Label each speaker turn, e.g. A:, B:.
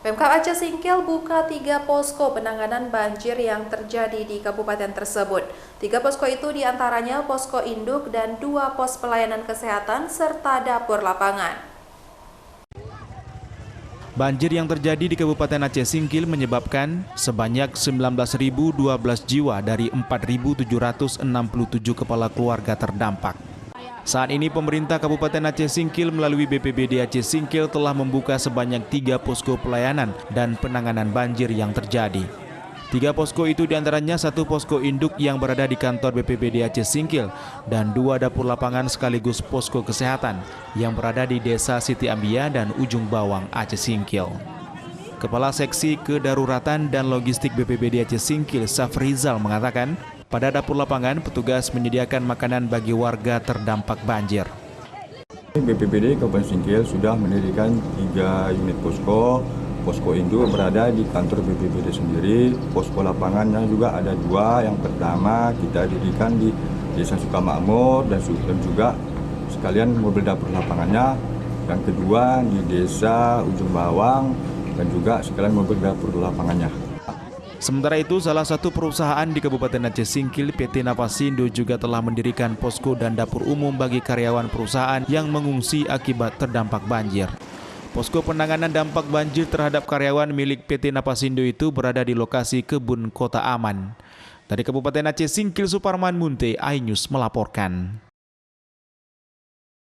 A: Pemkab Aceh Singkil buka 3 posko penanganan banjir yang terjadi di kabupaten tersebut. 3 posko itu diantaranya posko induk dan 2 pos pelayanan kesehatan serta dapur lapangan.
B: Banjir yang terjadi di Kabupaten Aceh Singkil menyebabkan sebanyak 19.012 jiwa dari 4.767 kepala keluarga terdampak. Saat ini pemerintah Kabupaten Aceh Singkil melalui BPBD Aceh Singkil telah membuka sebanyak 3 posko pelayanan dan penanganan banjir yang terjadi. 3 posko itu diantaranya 1 posko induk yang berada di kantor BPBD Aceh Singkil dan 2 dapur lapangan sekaligus posko kesehatan yang berada di Desa Siti Ambia dan Ujung Bawang, Aceh Singkil. Kepala Seksi Kedaruratan dan Logistik BPBD Aceh Singkil, Safrizal, mengatakan pada dapur lapangan petugas menyediakan makanan bagi warga terdampak banjir.
C: BPBD Kabupaten Singkil sudah mendirikan 3 unit posko. Posko induk berada di kantor BPBD sendiri, posko lapangannya juga ada 2. Yang pertama kita dirikan di Desa Sukamakmur dan juga sekalian mobil dapur lapangannya. Yang kedua di Desa Ujung Bawang dan juga sekalian mobil dapur lapangannya.
B: Sementara itu, salah satu perusahaan di Kabupaten Aceh Singkil, PT Napasindo, juga telah mendirikan posko dan dapur umum bagi karyawan perusahaan yang mengungsi akibat terdampak banjir. Posko penanganan dampak banjir terhadap karyawan milik PT Napasindo itu berada di lokasi Kebun Kota Aman. Dari Kabupaten Aceh Singkil, Suparman Munte, iNews melaporkan.